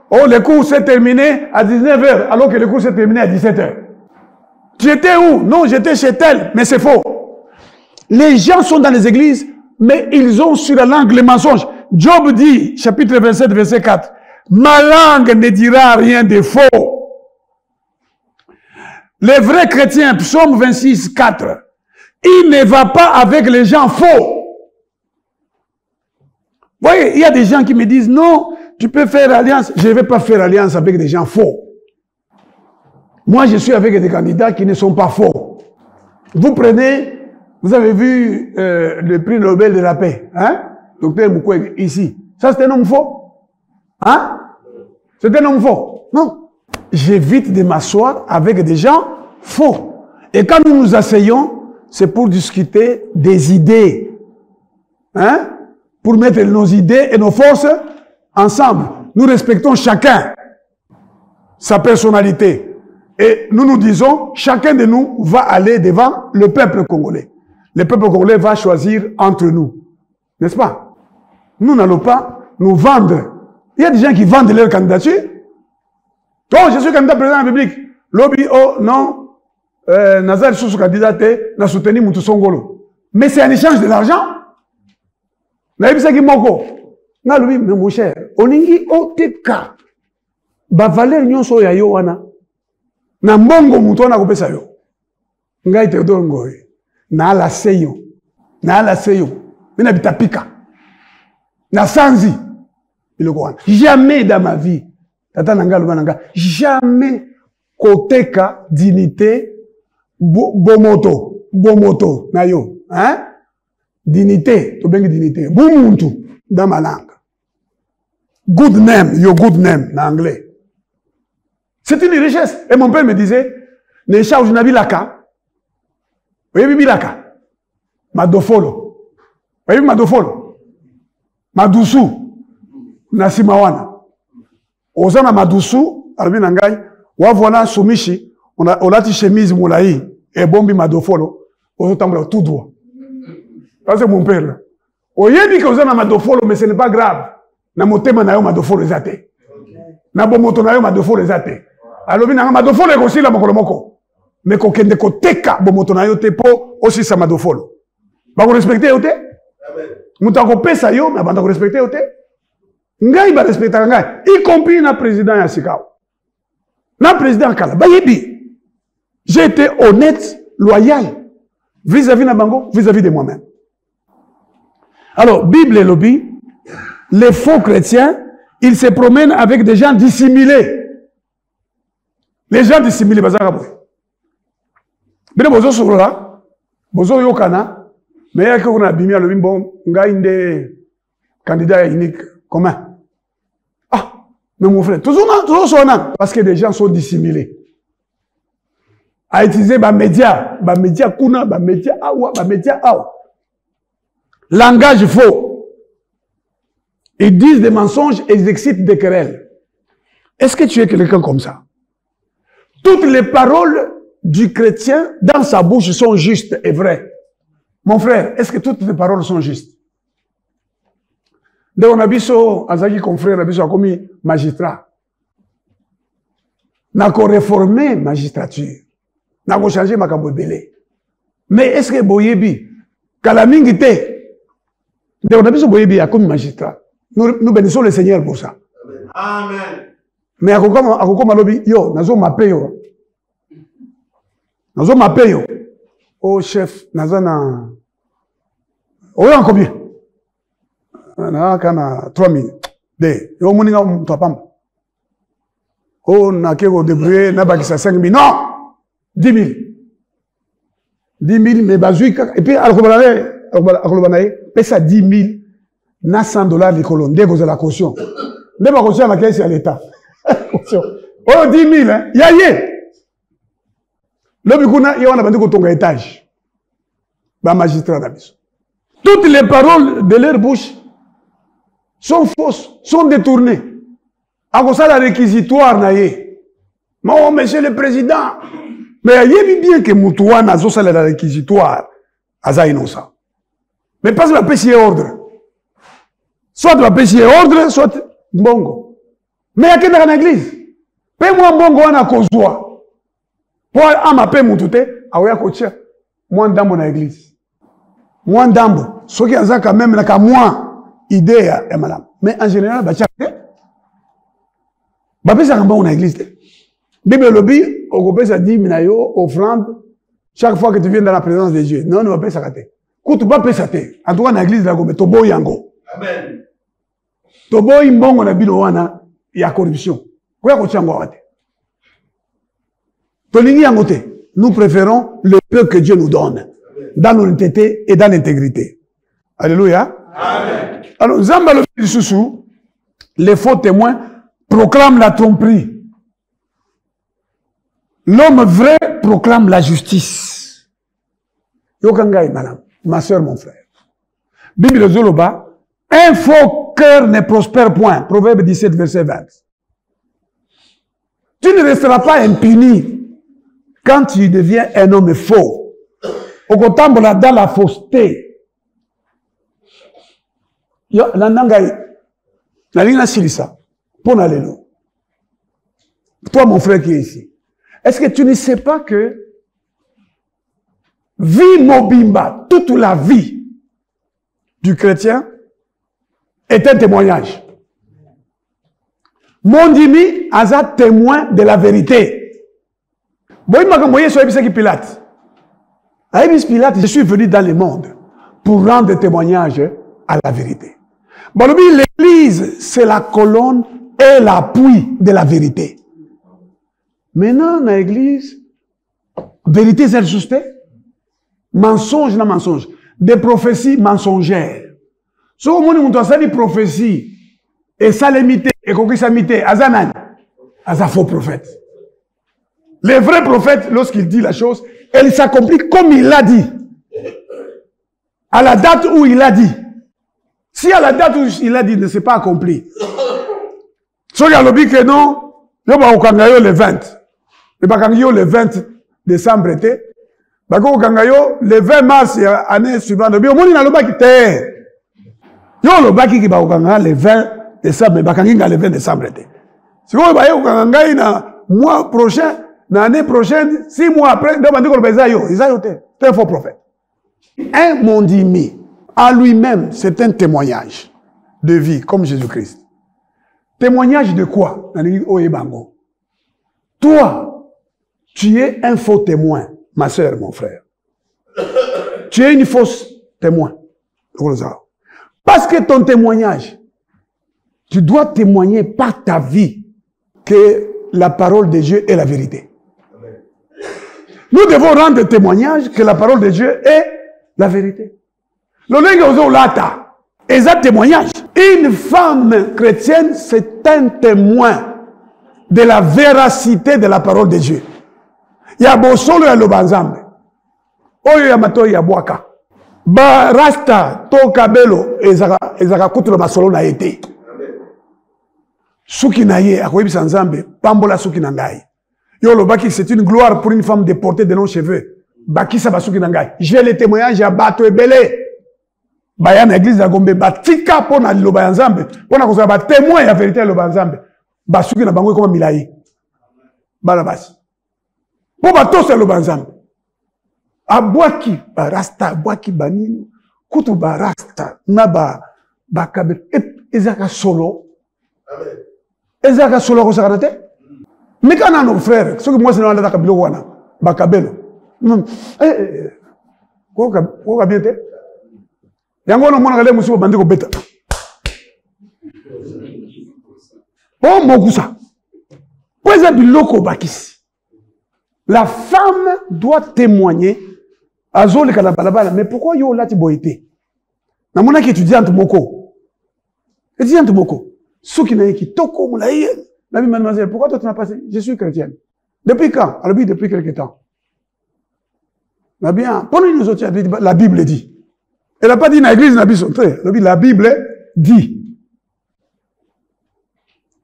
Oh, le cours s'est terminé à 19h, alors que le cours s'est terminé à 17h. Tu étais où? Non, j'étais chez tel, mais c'est faux. Les gens sont dans les églises, mais ils ont sur la langue les mensonges. Job dit, chapitre 27, verset 4, ma langue ne dira rien de faux. Les vrais chrétiens, psaume 26, 4, il ne va pas avec les gens faux. Vous voyez, il y a des gens qui me disent, non, tu peux faire alliance. Je ne vais pas faire alliance avec des gens faux. Moi, je suis avec des candidats qui ne sont pas faux. Vous prenez, vous avez vu le prix Nobel de la paix, hein? Docteur Mukwege, ici. Ça, c'est un homme faux? Hein? C'est un homme faux? Non. J'évite de m'asseoir avec des gens faux. Et quand nous nous asseyons, c'est pour discuter des idées. Hein? Pour mettre nos idées et nos forces ensemble. Nous respectons chacun sa personnalité. Et nous nous disons, chacun de nous va aller devant le peuple congolais. Le peuple congolais va choisir entre nous. N'est-ce pas? Nous n'allons pas nous vendre. Il y a des gens qui vendent leur candidature. Oh, je suis candidat président de la République. Lobby, oh, non. Nazar sous candidat, n'a soutenu Moutou Songolo. Mais c'est un échange de l'argent. Naïbisa ki moko. Na lubi, mais mon cher, oningi oteka. Ba valeur nyonso ya yo wana. Na mbongo mutu wana kopesa yo. Ngai te do ngoi. Na la seyo. Na la seyo. Mina bitapika. Na sanzi. Biloko wana. Jamais dans ma vie. Tata nanga luba nanga. Jamais koteka dignité bomoto. Bomoto na yo. Hein? Dignité, to bengi dignité. Bumuntu dans ma langue. Good name, your good name en anglais. C'est une richesse. Et mon père me disait, ne charge na bilaka. Oyebi bilaka. Madofolo. Oyebi madofolo. Madusu. Nasimawana. Ozana madusu, albi nangai, wavona sumishi, olati chemise moulaï, et bombi madofolo, ozotambla tout droit. Ça c'est mon père là. Oyebi que ozana madofolo, mais ce n'est pas grave. Na motema na yo madofolo ezate. Na bomoto na yo madofolo ezate. Alobi na madofolo ekosi la mokolo moko. Mais kokende koteka bomoto na yo te po aussi sa madofolo. Ba ko respecter yo te? Amen. Muta ko pesa yo, mais banda ko respecter yo te? Ngai ba respecter ngai, y compris na président ya Sikao. Na président kala ba yebi. J'ai été honnête, loyal vis-à-vis na bango, vis-à-vis de moi-même. Alors, Bible et lobby, les faux chrétiens, ils se promènent avec des gens dissimulés. Les gens dissimulés, bazar aboy. Bine bozo sur là, bozo yokana, mais y'a qu'on a bimia le bon, nga inde candidat unique commun. Ah, mais mon frère, toujours sonant, parce que les gens sont dissimulés. À utiliser ba média kuna, ba média awa. Langage faux. Ils disent des mensonges et ils excitent des querelles. Est-ce que tu es quelqu'un comme ça? Toutes les paroles du chrétien dans sa bouche sont justes et vraies. Mon frère, est-ce que toutes les paroles sont justes? Donc on a biso, azaki confrère, on a biso comme magistrat. N'a qu'on réformer magistrature. N'a qu'on changer ma belé. Mais est-ce que boyebi, kalamingite, donc on a besoin de boyebi comme magistrat. Nous bénissons le Seigneur pour ça. Amen. Mais à quoi malobi yo, nazo mape yo. Nazo mape yo. Oh chef, nazana. Oh en combien? Na kana 3 minutes. De, yo moninga mtapamba. Oh na keko débrouiller na bakisa 5 000. Non! 10 000. 10 000 mais bazuika et puis paye ça 10 000, na $100 les colons, dès que vous avez la caution. Dès que vous avez la caisse, c'est à l'État. Oh, 10 000, hein. Yaye. Le bikuna, il y a un étage. Bah, magistrat d'Abisso. Toutes les paroles de leur bouche sont fausses, sont détournées. À cause de la réquisitoire, naïe. Non, monsieur le président. Mais il y a bien que Moutouan a fait la réquisitoire. Aza innocent. Mais pas de la paix ordre. Soit de la paix ordre, soit bongo. Mais il y a quelqu'un dans l'église. Paye-moi bongo, on a cause. Pour ama paix moutouté, aouya kotia. Moi, ndambo dans l'église. Moi, ndambo. Ce qui a quand même, là, moi, idée, est malade. Mais en général, bah, tiens, bah, ça quand dans l'église. Bible lobby, au groupe, ça dit, minayo, offrande, chaque fois que tu viens dans la présence de Dieu. Non, ne va pas ça rater. Quand pas ça rater. En tout cas, dans l'église, là, comme tobo yango. Amen. Tobo imbongo na bino wana, il y a corruption. Quoi qu'on tient à nous préférons le peu que Dieu nous donne, dans l'honnêteté et dans l'intégrité. Alléluia. Amen. Alors, Zamba le Soussou, les faux témoins proclament la tromperie. L'homme vrai proclame la justice. Yokangai, madame, ma soeur, mon frère. Bible Zoloba, un faux cœur ne prospère point. Proverbe 17, verset 20. Tu ne resteras pas impuni quand tu deviens un homme faux. Au contraire, dans la fausseté. Toi, mon frère qui est ici, est-ce que tu ne sais pas que vie mobimba, toute la vie du chrétien est un témoignage? Mon dimi a un témoin de la vérité. Je suis venu dans le monde pour rendre témoignage à la vérité. L'église, c'est la colonne et l'appui de la vérité. Maintenant, dans l'église, vérité, c'est le juste. Mensonge, non mensonge. Des prophéties mensongères. Si on a dit prophétie, et ça l'imité, et qu'on s'est imité, Azanan, Aza faux prophète. Le vrai prophète, lorsqu'il dit la chose, elle s'accomplit comme il l'a dit. À la date où il l'a dit. Si à la date où il l'a dit ne s'est pas accompli, si il y a le but que non, il y a le 20. Il y a le 20 décembre, il y a le 20 mars, année suivante, il y a le bac qui est. Il y a le bac qui est le 20 décembre, il y a le 20 décembre. Si vous voyez, il y a mois prochain, l'année prochaine, 6 mois après, c'est un faux prophète. Un mondimi, à lui-même, c'est un témoignage de vie, comme Jésus-Christ. Témoignage de quoi? Toi, tu es un faux témoin, ma soeur, mon frère. Tu es une fausse témoin. Parce que ton témoignage, tu dois témoigner par ta vie que la parole de Dieu est la vérité. Nous devons rendre témoignage que la parole de Dieu est la vérité. Et ça témoignage. Une femme chrétienne, c'est un témoin de la véracité de la parole de Dieu. Il y a Bosolo et Lobanzambe. Oyo Yamato Yabuaka. Ba Rasta, Tokabelo, Ezaka Kutulo Masolo na été. Suki na ye, akoyebi sanzambe, pambola suki na ngai. Yo lo baki, c'est une gloire pour une femme de porter de longs cheveux. Baki sa basuki na ngai. J'ai les témoignages à bato ebele. Baya na église ya Gombe, batika pona lo bayanzambe, pona koza ba témoin ya vérité lo bayanzambe. Basuki na bango comme milayi. Bala basi. Po bato se lo bayanzambe. Abwaki barasta, abwaki banini, kutu barasta, naba bakabe ezaka solo. Amen. Ezaka solo ko sakarate. Mais quand nos frères, ceux que moi c'est dans la kabilo wana, bakabelo. Ko ka biete. Yango no mona kale musu bandi ko beta. Oh mokusa. Poza biloko bakisi. La femme doit témoigner Azo le kalabalabala, mais pourquoi yo là tu boité? Na mona ki étudiante moko. Étudiante moko. Ceux qui n'a qui toko moulaï. La vie mademoiselle, pourquoi toi tu n'as pas passé? Je suis chrétienne. Depuis quand? Alors depuis quelque temps. Na bien, pendant nous autres, la Bible dit. Elle n'a pas dit dans l'église, n'a pas dit la Bible dit.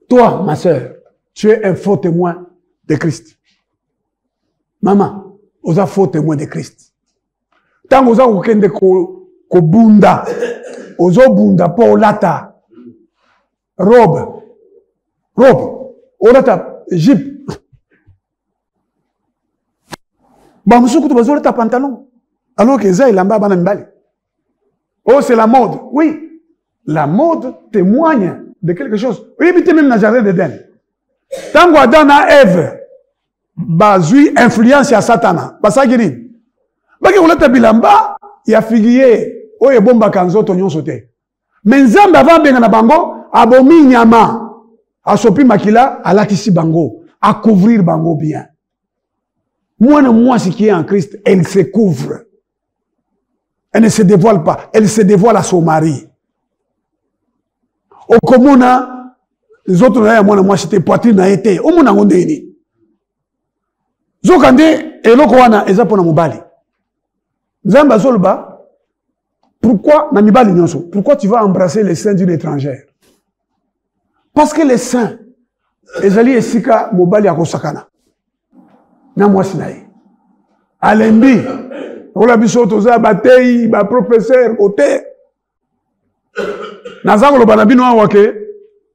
Toi, ma sœur, tu es un faux témoin de Christ. Maman, vous êtes faux témoin de Christ. Tant que vous avez ko bunda, vous avez bunda pour lata, robe, olata, jupe. Bah, monsieur, tu vas ta pantalon. Alors que ça, il a pas banane. Oh, c'est la mode. Oui. La mode témoigne de quelque chose. Oui, mais même dans le jardin d'Éden. Tant que Adam et Ève, bazui influence à Satan. Bah, ça, qu'il dit. Bah, que vous l'êtes bilamba, il y a figuier. Oh, il y a bomba kanzo, tonyon sauté. Mais Nzambe avant bien na bango, abomi nyama. A sopi makila, a latisi bango. A couvrir bango bien. Moi, ce qui est en Christ, elle se couvre. Elle ne se dévoile pas. Elle se dévoile à son mari. Au commun, les autres, moi, c'était poitrine na été. Au monde, on est Zokande, et l'okoana, et zapona mobali. Zamba Zolba, pourquoi, Namibali Nyonso, pourquoi tu vas embrasser les seins d'une étrangère? Parce que les seins, ezali esika mobali akosakana. Na mwasi na ye. Alembi. Ola biso toza batei, ba professeur côté. Naza ko lobana bino awake,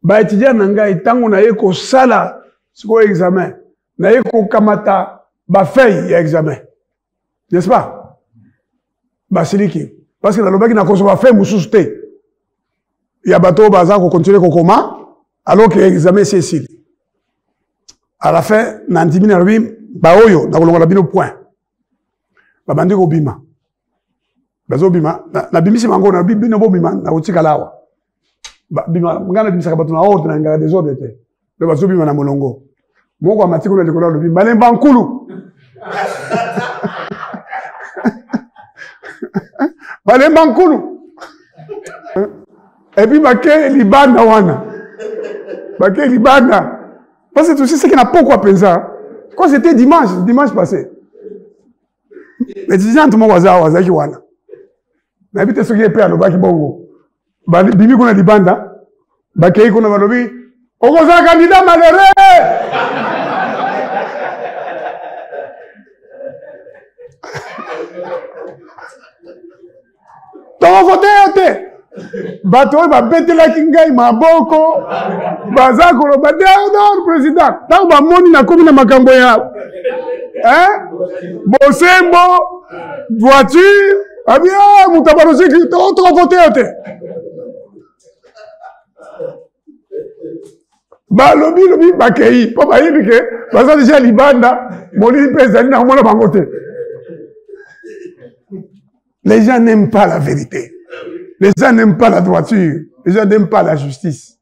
ba étudiant na ngai tango na ye ko sala siko examen. Na ye ko kamata ba feuille ya examen. N'est-ce pas? Ba siliki. Parce que la lobaki na ko so ba feuille mususu te. Ya bato baza ko continuer ko koma alors que l'examen c'est ici. À la fin, na ndimi na rubi ba oyo na kolongola bino point. Ba bandi ko bima. Bazo bima na bimisi mango na bino bo bima na utika lawa. Ba bima ngana bimisa ka bato na ordre na ngala des ordres te. Le bazo bima na molongo. Moko amatiko na likola lo bima lemba nkulu. Balemba nkulu. Et puis baké libana wana. Baké libana. Parce que tu sais ce qui n'a pas quoi penser. Quand c'était dimanche passé. Mais tu disais, tout le monde was qui wana. N'habite ce qui est père, le baki bongo. Bimi kuna libanda. Bakei kuna malobi. Okoza candidat malheureux. T'as voté, ote. Bato ba betela kingai maboko baza ko ba Théodore président tant ba moni na komi na makambo ya bosembo voiture abia mutabarozi ki to voter ote ba lobi bakei po ba yibike baza déjà libanda moni président na mona bangote. Les gens n'aiment pas la vérité. Les gens n'aiment pas la droiture. Les gens n'aiment pas la justice.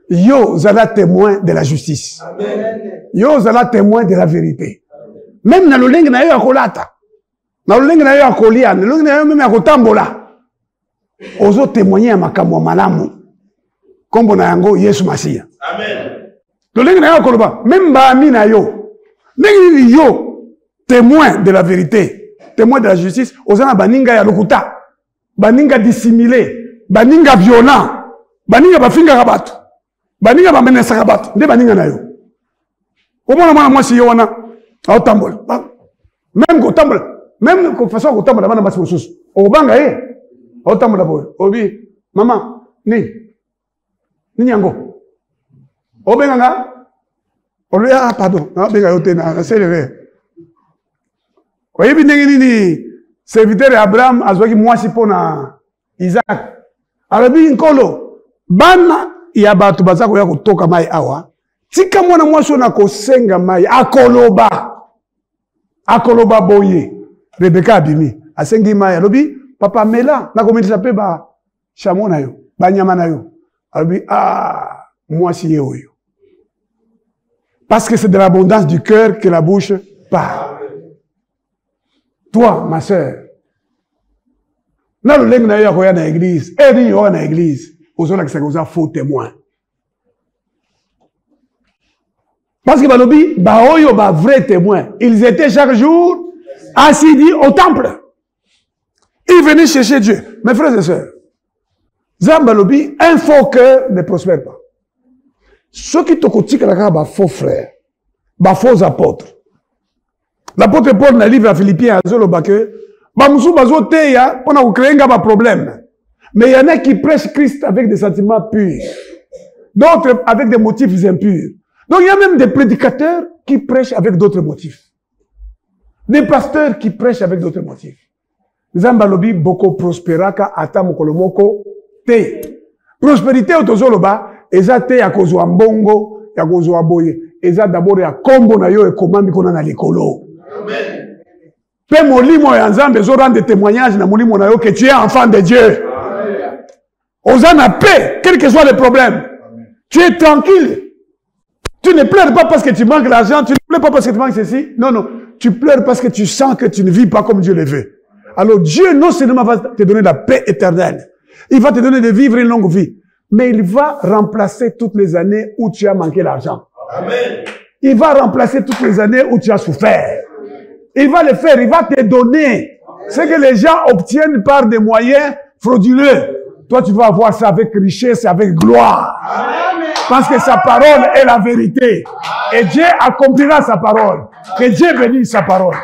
Yo, zala témoin de la justice. Amen. Yo, zala témoin de la vérité. Même dans le lingue na yo akolata. Dans le lingue na yo akolia. Dans le lingue na yo même akotambola. Ozo témoigner à makambo malamu. Kombo na yango Yesu Masia. Amen. Le lingue na yo akoloba. Même ba ami na yo. Nengi yo, témoin de la vérité. Témoin de la justice. Ozana baninga ya lokuta. Baninga dissimulé, baninga violent, baninga bafinga rabatu, baninga bamenesa rabatu, nde baninga na yo. Omona mwana mwasi yo wana, aotambola. Même ko tambola, même ko façon ko tambola bana basi mosusu. Obanga ye, aotambola boy. Obi, maman, ni yango. Obenga nga? Olu ya pardon, na benga yo te na selere. Oyebi ndenge nini serviteur Abraham azwaki mwasi pona Isaac. Arabi nkolo bana ya bato baza koya kotoka mai awa. Tika mwana mwasi na kosenga mai akoloba boye. Rebeka abimi asengi mai alobi papa mela na kometisa pe ba chameau na yo, ba nyama na yo. Alobi mwasi ye oyo. Parce que c'est de l'abondance du cœur que la bouche parle. Toi, ma sœur, Na le leng na yo koya na église. Et ni yo na église. Ozola que ça faux témoin. Parce que balobi ba oyo ba vrai témoin. Ils étaient chaque jour assidus au temple. Ils venaient chercher Dieu. Mes frères et sœurs. Zambalobi, un faux cœur ne prospère pas. Ceux qui tokotika la ba faux frères, ba faux apôtres. L'apôtre Paul dans le livre à Philippiens a dit que ba musu bazo teya pona ko créer un problème. Mais il y en a qui prêchent Christ avec des sentiments purs. D'autres avec des motifs impurs. Donc il y a même des prédicateurs qui prêchent avec d'autres motifs. Des pasteurs qui prêchent avec d'autres motifs. Zambalobi boko prosperaka ata mokolo moko te. Prospérité otozoloba eza te ya kozwa mbongo ya kozwa boye. Eza d'abord ya kombo na yo ekomami kona na likolo. Amen. Pe molimo ya Nzambe zo rendre témoignage na molimo na yo que tu es enfant de Dieu. Amen. Ozana paix, quel que soit le problème. Amen. Tu es tranquille. Tu ne pleures pas parce que tu manques l'argent, tu ne pleures pas parce que tu manques ceci. Non, non. Tu pleures parce que tu sens que tu ne vis pas comme Dieu le veut. Alors Dieu non seulement va te donner la paix éternelle, il va te donner de vivre une longue vie, mais il va remplacer toutes les années où tu as manqué l'argent. Amen. Il va remplacer toutes les années où tu as souffert. Il va le faire, il va te donner ce que les gens obtiennent par des moyens frauduleux. Toi, tu vas avoir ça avec richesse, avec gloire. Amen. Parce que sa parole est la vérité. Et Dieu accomplira sa parole. Que Dieu bénisse sa parole.